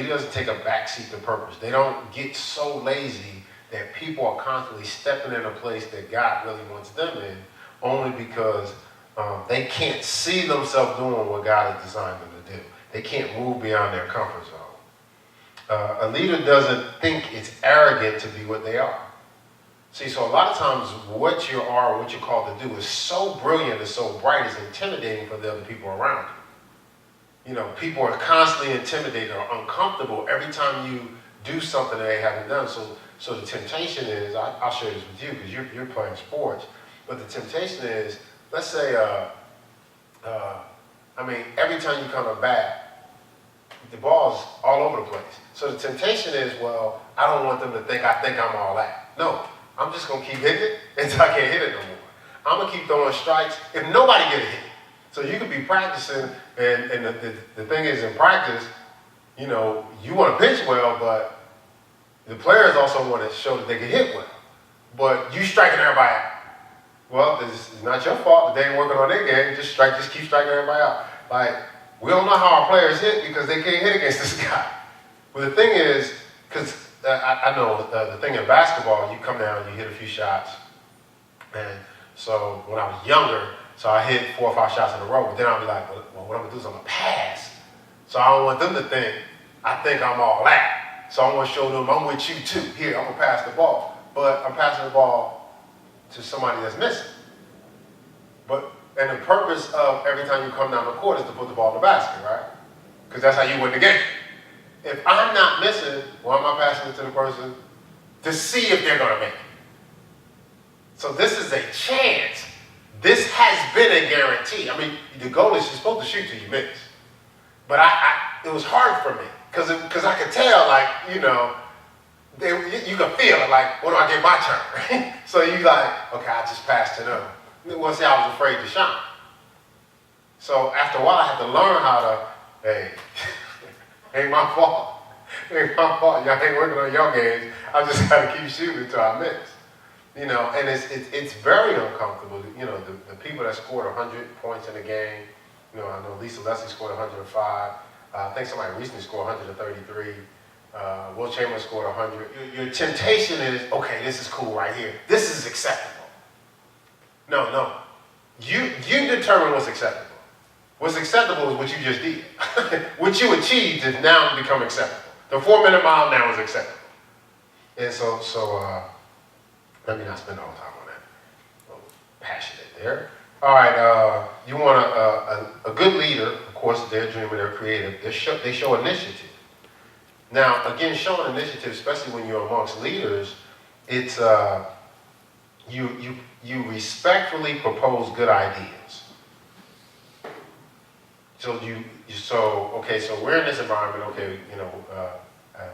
leader doesn't take a backseat to purpose. They don't get so lazy that people are constantly stepping in a place that God really wants them in, only because they can't see themselves doing what God has designed them to do. They can't move beyond their comfort zone. A leader doesn't think it's arrogant to be what they are. See, so a lot of times what you are, what you're called to do is so brilliant and so bright, it's intimidating for the other people around you. You know, people are constantly intimidated or uncomfortable every time you do something that they haven't done. So the temptation is, I'll share this with you because you're playing sports, but the temptation is, let's say, every time you come to bat, the ball's all over the place. So the temptation is, well, I don't want them to think I think I'm all that. No, I'm just going to keep hitting it until I can't hit it no more. I'm going to keep throwing strikes if nobody gets a hit. So you could be practicing, and the thing is, in practice, you know, you want to pitch well, but the players also want to show that they can hit well. But you striking everybody out. Well, it's not your fault that they ain't working on their game. Just keep striking everybody out. Like, we don't know how our players hit because they can't hit against this guy. But the thing is, because I know the thing in basketball, you come down, you hit a few shots. And so when I was younger, so I hit 4 or 5 shots in a row, but then I'll be like, well, what I'm going to do is I'm going to pass. So I don't want them to think I think I'm all that. So I'm going to show them I'm with you too. Here, I'm going to pass the ball. But I'm passing the ball to somebody that's missing. And the purpose of every time you come down the court is to put the ball in the basket, right? Because that's how you win the game. If I'm not missing, why am I passing it to the person? To see if they're going to make it. So this is a chance. This has been a guarantee. I mean, the goal is you're supposed to shoot till you miss. But it was hard for me because I could tell, like, you know, you can feel it, like, when do I get my turn? So you like, okay, I just passed to them. Well, see, I was afraid to shine. So after a while, I had to learn how to, hey, ain't my fault. Ain't my fault. Y'all ain't working on your games. I just got to keep shooting until I miss. You know, and it's very uncomfortable. You know, the people that scored 100 points in a game, you know, I know Lisa Leslie scored 105. I think somebody recently scored 133. Will Chamberlain scored 100. Your temptation is, okay, this is cool right here. This is acceptable. No. You determine what's acceptable. What's acceptable is what you just did. What you achieved has now become acceptable. The 4-minute mile now is acceptable. And so let me not spend all the time on that. I'm passionate there. All right, you want a good leader, of course, they're dreaming, they're creative, they show initiative. Now, again, showing initiative, especially when you're amongst leaders, it's you respectfully propose good ideas. So so we're in this environment. Okay, you know,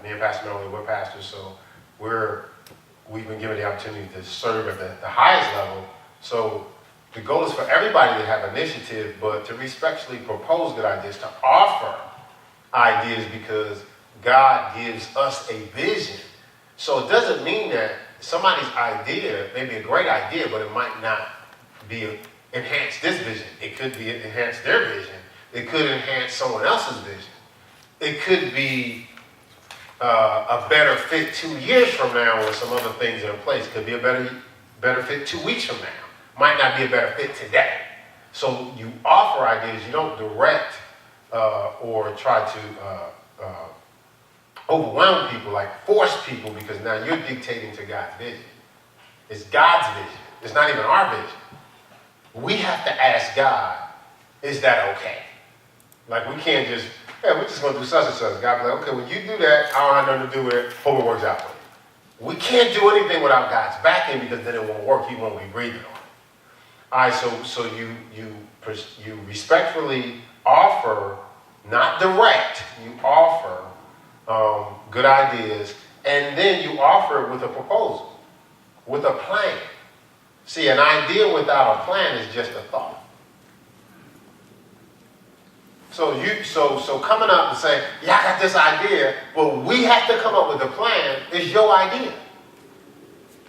me and Pastor Melanie, we're pastors, so we've been given the opportunity to serve at the highest level. So the goal is for everybody to have initiative, but to respectfully propose good ideas, to offer ideas, because God gives us a vision. So it doesn't mean that somebody's idea may be a great idea, but it might not be enhance this vision. It could be enhance their vision. It could enhance someone else's vision. It could be a better fit 2 years from now when some other things are in place. It could be a better fit 2 weeks from now. Might not be a better fit today. So you offer ideas. You don't direct or try to overwhelm people, like force people, because now you're dictating to God's vision. It's God's vision. It's not even our vision. We have to ask God, is that okay? Like, we can't just, hey, we're just going to do such and such. God be like, okay, when you do that, I don't have nothing to do with it. Hope it works out for you. We can't do anything without God's backing, because then it won't work. He won't be breathing on it. All right, so you respectfully offer, not direct, you offer good ideas, and then you offer it with a proposal, with a plan. See, an idea without a plan is just a thought. So coming up and saying, yeah, I got this idea, but we have to come up with a plan, is your idea.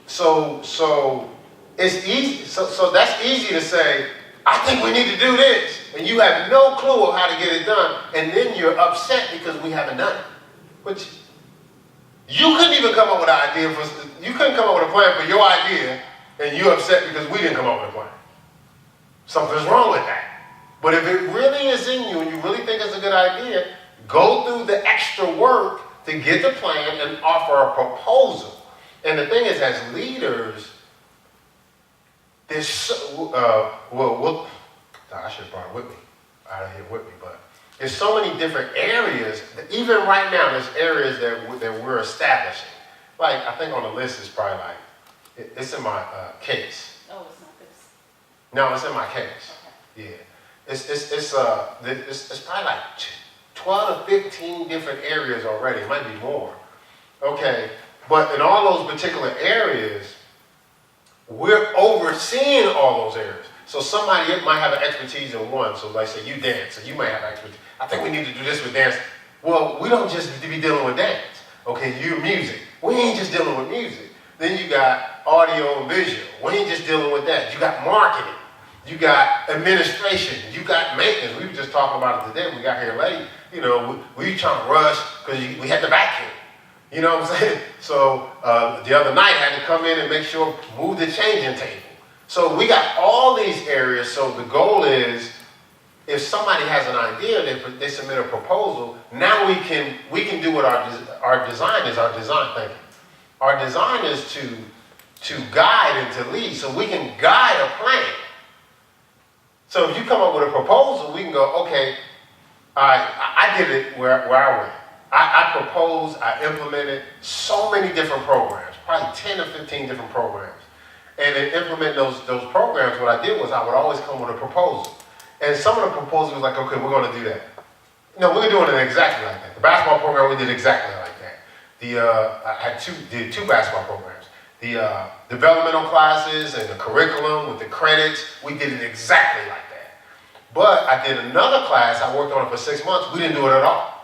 So it's easy. So that's easy to say, I think we need to do this, and you have no clue of how to get it done, and then you're upset because we haven't done it. But you couldn't even come up with an idea you couldn't come up with a plan for your idea, and you're upset because we didn't come up with a plan. Something's wrong with that. But if it really is in you and you really think it's a good idea, go through the extra work to get the plan and offer a proposal. And the thing is, as leaders, there's I should have brought it with me. I had it with me, but there's so many different areas. Even right now, there's areas that we're establishing. Like, I think on the list is probably like, it's in my case. Oh, it's not this. No, it's in my case. Okay. Yeah. It's probably like 12 to 15 different areas already. It might be more. Okay. But in all those particular areas, we're overseeing all those areas. So somebody might have an expertise in one. So like say you dance, so you might have expertise. I think we need to do this with dance. Well, we don't just be dealing with dance. Okay, you're music. We ain't just dealing with music. Then you got audio and visual. We ain't just dealing with that. You got marketing. You got administration. You got maintenance. We were just talking about it today. We got here late. You know, we trying to rush because we had the vacuum. You know what I'm saying? So the other night I had to come in and make sure, move the changing table. So we got all these areas. So the goal is, if somebody has an idea, they submit a proposal. Now we can do what our design is. Our design thinking. Our design is to guide and to lead. So we can guide a plan. So if you come up with a proposal, we can go, okay, I did it where I went. I proposed, I implemented so many different programs, probably 10 or 15 different programs. And in implementing those programs, what I did was I would always come with a proposal. And some of the proposals was like, okay, we're going to do that. No, we're doing it exactly like that. The basketball program, we did exactly like that. I did two basketball programs. The developmental classes and the curriculum with the credits, we did it exactly like that. But I did another class, I worked on it for 6 months, we didn't do it at all.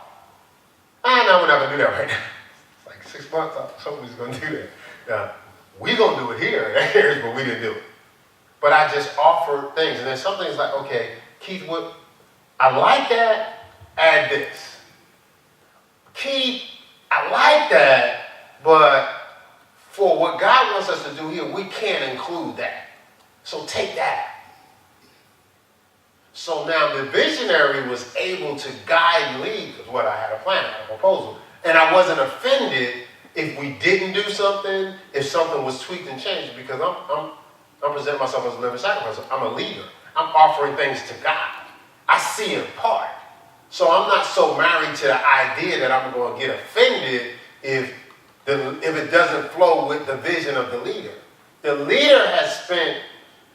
No, we're not going to do that right now. It's like 6 months, somebody's going to do that. We're going to do it here at Heirs, but we didn't do it. But I just offered things. And then some things like, okay, Keith, I like that, add this. Keith, I like that, but for what God wants us to do here, we can't include that. So take that. So now the visionary was able to guide and lead, because what I had a plan, I had a proposal. And I wasn't offended if we didn't do something, if something was tweaked and changed, because I'm presenting myself as a living sacrifice. I'm a leader. I'm offering things to God. I see in part. So I'm not so married to the idea that I'm going to get offended if it doesn't flow with the vision of the leader. The leader has spent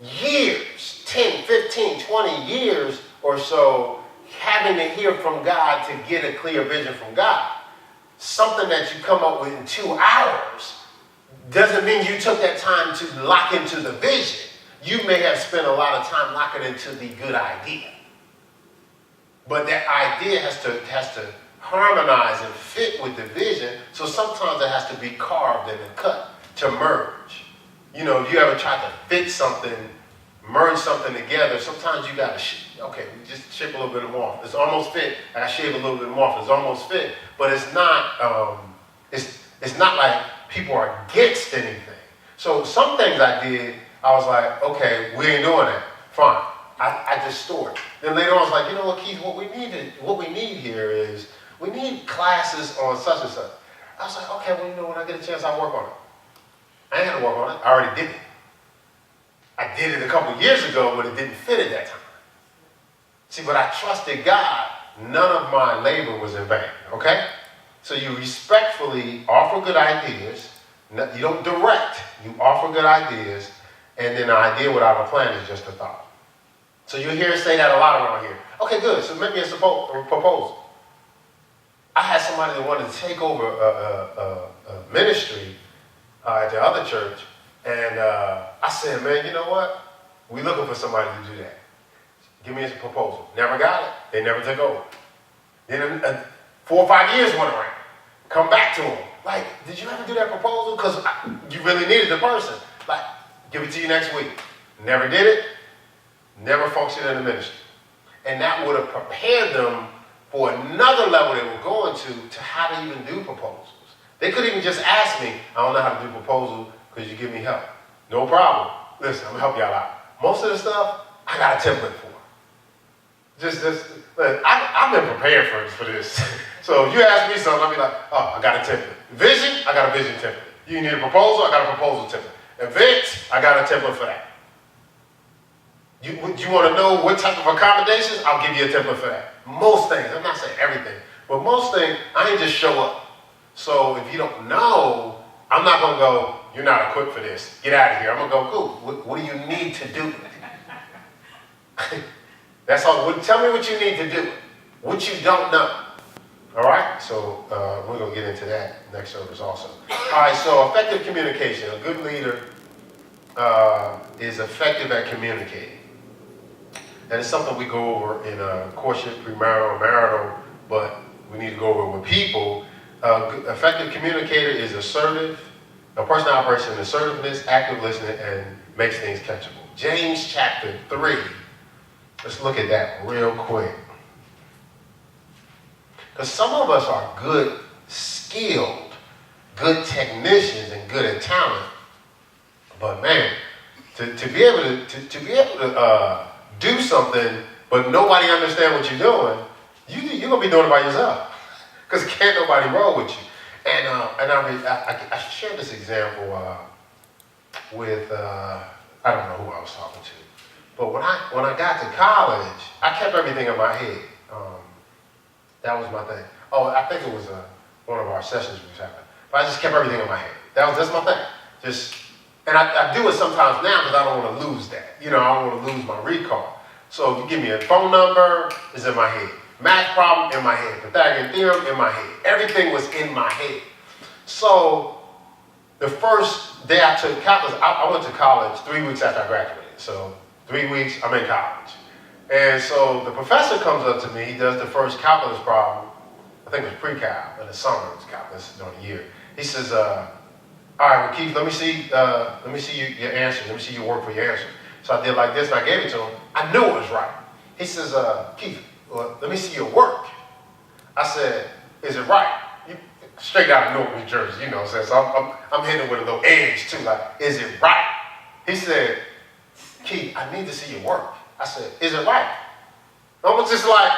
years, 10, 15, 20 years or so, having to hear from God to get a clear vision from God. Something that you come up with in 2 hours doesn't mean you took that time to lock into the vision. You may have spent a lot of time locking into the good idea. But that idea has to harmonize and fit with the vision, so sometimes it has to be carved and cut to merge. You know, if you ever try to fit something, merge something together, sometimes you got to, okay, we just shape a little bit more off. It's almost fit, and I shave a little bit more off. It's almost fit, but it's not, it's not like people are against anything. So some things I did, I was like, okay, we ain't doing that. Fine. I just stored. Then later on, I was like, you know what, Keith, what we need here is, we need classes on such and such. I was like, okay, well, you know, when I get a chance, I'll work on it. I ain't gonna work on it. I already did it. I did it a couple years ago, but it didn't fit at that time. See, but I trusted God. None of my labor was in vain, okay? So you respectfully offer good ideas. You don't direct. You offer good ideas, and then an idea without a plan is just a thought. So you hear us say that a lot around here. Okay, good. So make me a proposal. I had somebody that wanted to take over a ministry at the other church, and I said, man, you know what? We're looking for somebody to do that. Give me a proposal. Never got it. They never took over. Then 4 or 5 years went around. Come back to them. Like, did you ever do that proposal? Because you really needed the person. Like, give it to you next week. Never did it. Never functioned in the ministry. And that would have prepared them for another level they were going to how to even do proposals. They could even just ask me, I don't know how to do proposal, could you give me help? No problem. Listen, I'm gonna help y'all out. Most of the stuff, I got a template for. I've been prepared for this. So if you ask me something, I'll be like, oh, I got a template. Vision, I got a vision template. You need a proposal, I got a proposal template. Events, I got a template for that. You want to know what type of accommodations? I'll give you a template for that. Most things, I'm not saying everything, but most things, I ain't just show up. So if you don't know, I'm not going to go, you're not equipped for this. Get out of here. I'm going to go, cool. What do you need to do? That's all. Tell me what you need to do. What you don't know. All right? So we're going to get into that next service also. All right, so effective communication. A good leader is effective at communicating. And it's something we go over in courtship, premarital, marital, but we need to go over with people. Effective communicator is assertive. A person operates in assertiveness, active listening, and makes things catchable. James chapter 3. Let's look at that real quick. Because some of us are good, skilled, good technicians and good at talent. But man, to be able to do something, but nobody understand what you're doing, you're gonna be doing it by yourself, because can't nobody roll with you. And I shared this example with I don't know who I was talking to, but when I got to college, I kept everything in my head. That was my thing. Oh, I think it was one of our sessions we was having, but I just kept everything in my head. That's my thing. And I do it sometimes now because I don't want to lose that. I don't want to lose my recall. So if you give me a phone number, it's in my head. Math problem, in my head. Pythagorean theorem, in my head. Everything was in my head. So the first day I took calculus, I went to college 3 weeks after I graduated. So 3 weeks, I'm in college. And so the professor comes up to me, he does the first calculus problem. I think it was pre-cal, in the summer it was calculus during the year. He says, all right, well, Keith, let me see your answer. Let me see your work for your answer. So I did like this, and I gave it to him. I knew it was right. He says, Keith, let me see your work. I said, is it right? Straight out of Newark, New Jersey, so I'm hitting with a little edge, too, like, is it right? He said, Keith, I need to see your work. I said, is it right? I was just like,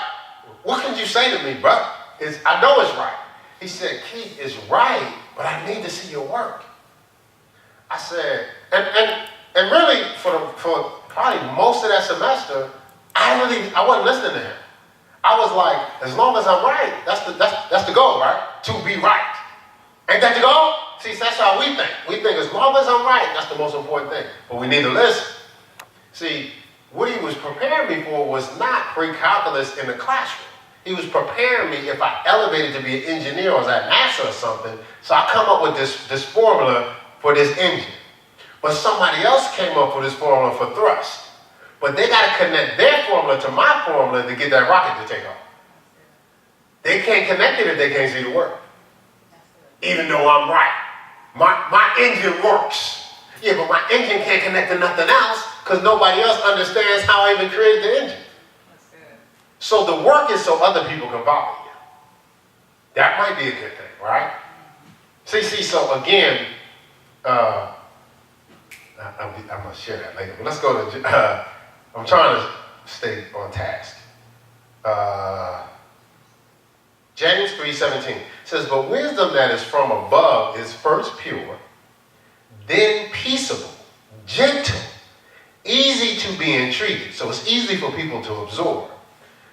what can you say to me, bro? I know it's right. He said, Keith, it's right, but I need to see your work. I said, and really, for probably most of that semester, I wasn't listening to him. I was like, as long as I'm right, that's the goal, right? To be right. Ain't that the goal? See, that's how we think. We think as long as I'm right, that's the most important thing. But we need to listen. See, what he was preparing me for was not pre-calculus in the classroom. He was preparing me if I elevated to be an engineer or was at NASA or something. So I come up with this formula for this engine. But somebody else came up with this formula for thrust. But they got to connect their formula to my formula to get that rocket to take off. They can't connect it if they can't see the work. Even though I'm right. My engine works. Yeah, but my engine can't connect to nothing else because nobody else understands how I even created the engine. So the work is so other people can follow you. That might be a good thing, right? See, so again, I'm going to share that later. But let's go to, I'm trying to stay on task. James 3:17 says, but wisdom that is from above is first pure, then peaceable, gentle, easy to be entreated. So it's easy for people to absorb.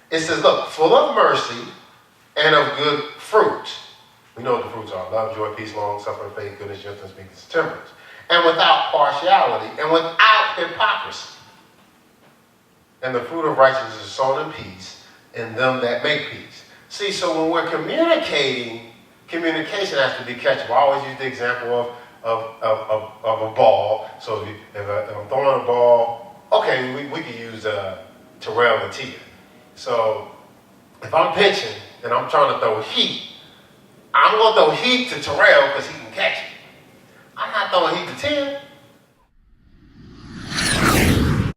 It says, look, full of mercy and of good fruit. We know what the fruits are: love, joy, peace, long suffering, faith, goodness, gentleness, meekness, temperance. And without partiality and without hypocrisy. And the fruit of righteousness is sown in peace in them that make peace. See, so when we're communicating, communication has to be catchable. I always use the example of a ball. So if I'm throwing a ball, okay, we could use Terrell Latia. So if I'm pitching and I'm trying to throw heat, I'm going to throw heat to Terrell because he can catch it. I'm not throwing heat to Tim.